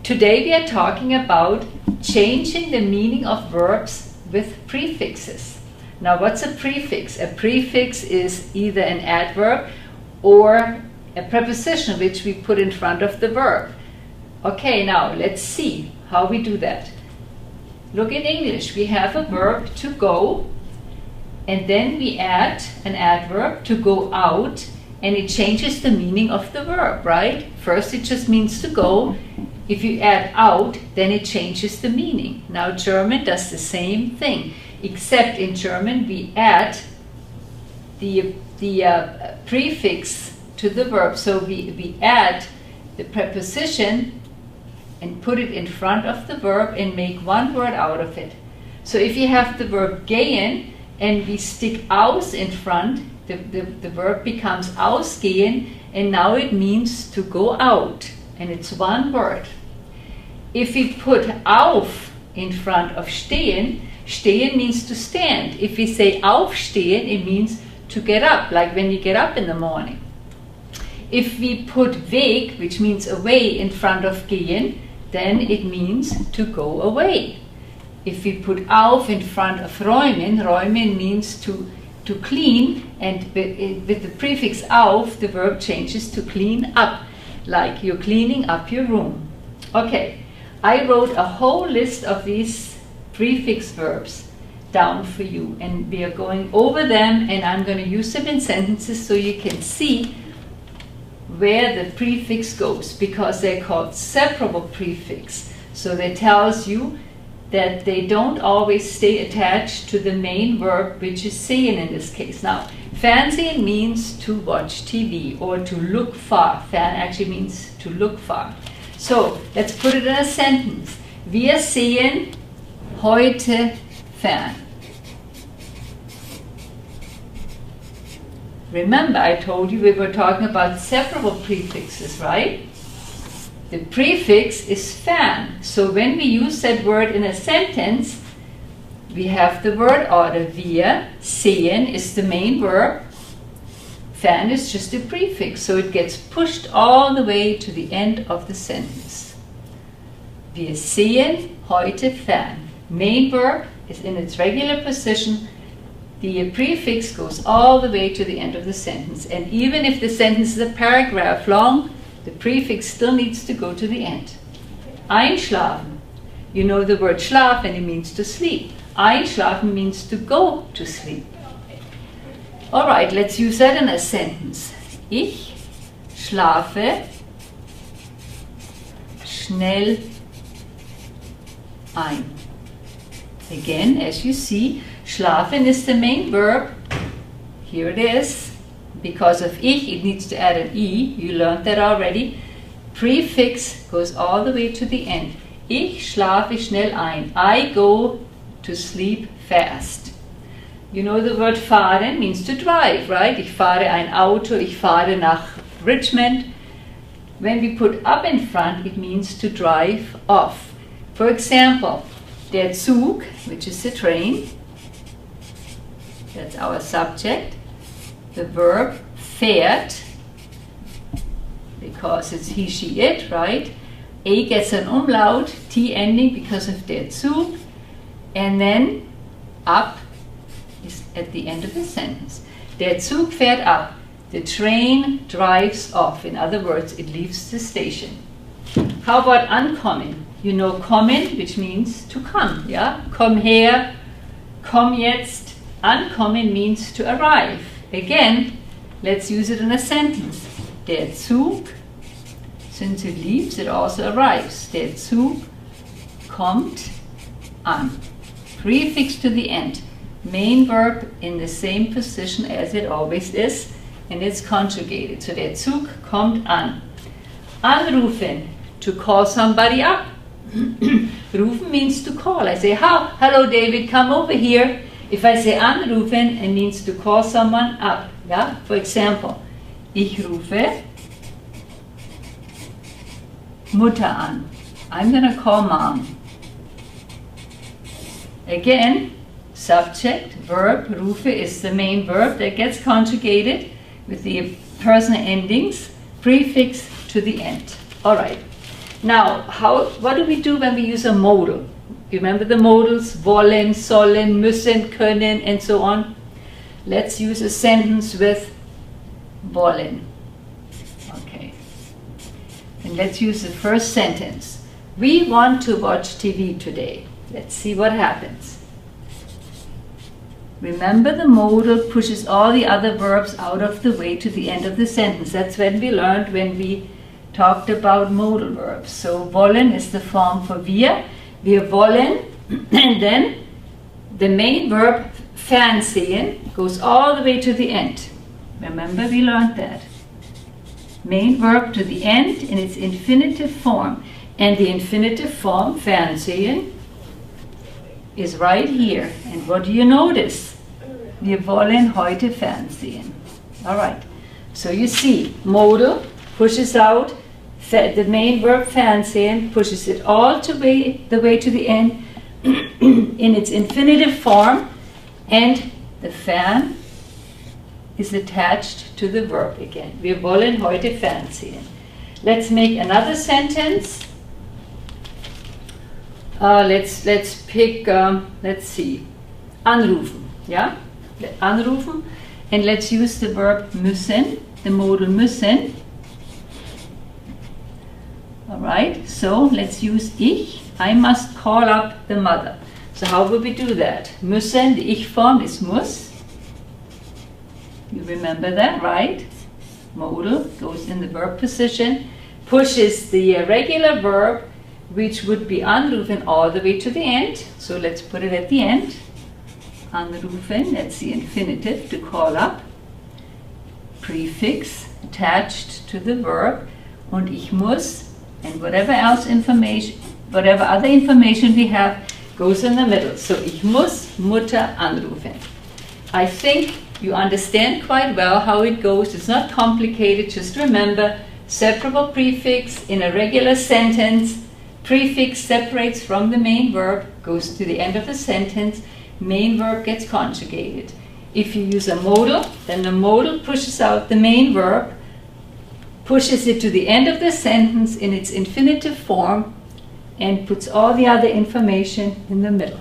Today we are talking about changing the meaning of verbs with prefixes. Now, what's a prefix? A prefix is either an adverb or a preposition which we put in front of the verb. Okay, now let's see how we do that. Look, in English, we have a verb to go, and then we add an adverb to go out, and it changes the meaning of the verb, right? First it just means to go. If you add out, then it changes the meaning. Now German does the same thing, except in German we add the prefix to the verb. So we add the preposition and put it in front of the verb and make one word out of it. So if you have the verb gehen and we stick aus in front, the verb becomes ausgehen, and now it means to go out, and it's one word. If we put auf in front of stehen, stehen means to stand. If we say aufstehen, it means to get up, like when you get up in the morning. If we put weg, which means away, in front of gehen, then it means to go away. If we put auf in front of räumen, räumen means to clean, and with the prefix auf, the verb changes to clean up, like you're cleaning up your room. Okay, I wrote a whole list of these prefix verbs down for you, and we are going over them, and I'm going to use them in sentences so you can see where the prefix goes, because they're called separable prefix. So that tells you that they don't always stay attached to the main verb, which is sehen in this case. Now, fernsehen means to watch TV or to look far. Fern actually means to look far. So, let's put it in a sentence. Wir sehen heute fern. Remember, I told you we were talking about separable prefixes, right? The prefix is fern. So when we use that word in a sentence, we have the word order. Wir sehen is the main verb. Fern is just a prefix, so it gets pushed all the way to the end of the sentence. Wir sehen heute fern. Main verb is in its regular position. The prefix goes all the way to the end of the sentence. And even if the sentence is a paragraph long, the prefix still needs to go to the end. Einschlafen. You know the word schlafen, it means to sleep. Einschlafen means to go to sleep. All right, let's use that in a sentence. Ich schlafe schnell ein. Again, as you see, schlafen is the main verb. Here it is. Because of ich, it needs to add an I. You learned that already. Prefix goes all the way to the end. Ich schlafe schnell ein. I go to sleep fast. You know the word fahren means to drive, right? Ich fahre ein Auto, ich fahre nach Richmond. When we put up in front, it means to drive off. For example, der Zug, which is the train, that's our subject. The verb fährt, because it's he, she, it, right? A gets an umlaut, T ending because of der Zug, and then up is at the end of the sentence. Der Zug fährt ab. The train drives off. In other words, it leaves the station. How about ankommen? You know kommen, which means to come, yeah? Komm her, komm jetzt. Ankommen means to arrive. Again, let's use it in a sentence. Der Zug, since it leaves, it also arrives. Der Zug kommt an. Prefix to the end. Main verb in the same position as it always is, and it's conjugated. So der Zug kommt an. Anrufen, to call somebody up. Rufen means to call. I say, hello David, come over here. If I say anrufen, it means to call someone up. Yeah? For example, ich rufe Mutter an. I'm going to call mom. Again, subject, verb, rufe is the main verb that gets conjugated with the personal endings, prefix to the end. All right. Now, what do we do when we use a modal? You remember the modals? Wollen, sollen, müssen, können, and so on. Let's use a sentence with wollen. Okay. And let's use the first sentence. We want to watch TV today. Let's see what happens. Remember, the modal pushes all the other verbs out of the way to the end of the sentence. That's when we learned when we talked about modal verbs. So wollen is the form for wir. Wir wollen, and then the main verb fernsehen goes all the way to the end. Remember, we learned that. Main verb to the end in its infinitive form. And the infinitive form, fernsehen, is right here. And what do you notice? Wir wollen heute fernsehen. All right. So you see, modal pushes out the main verb fernsehen, pushes it all the way to the end in its infinitive form, and the fern is attached to the verb again. Wir wollen heute fernsehen. Let's make another sentence. Let's pick, let's see, anrufen, yeah? Anrufen, and let's use the verb müssen, the modal müssen. Alright, so let's use ich. I must call up the mother. So how will we do that? Müssen, the ich form is muss. You remember that, right? Modal goes in the verb position, pushes the regular verb, which would be anrufen, all the way to the end. So let's put it at the end. Anrufen, that's the infinitive, to call up. Prefix attached to the verb. Und ich muss, and whatever other information we have goes in the middle. So ich muss Mutter anrufen. I think you understand quite well how it goes. It's not complicated. Just remember, separable prefix in a regular sentence. Prefix separates from the main verb, goes to the end of the sentence. Main verb gets conjugated. If you use a modal, then the modal pushes out the main verb, pushes it to the end of the sentence in its infinitive form, and puts all the other information in the middle.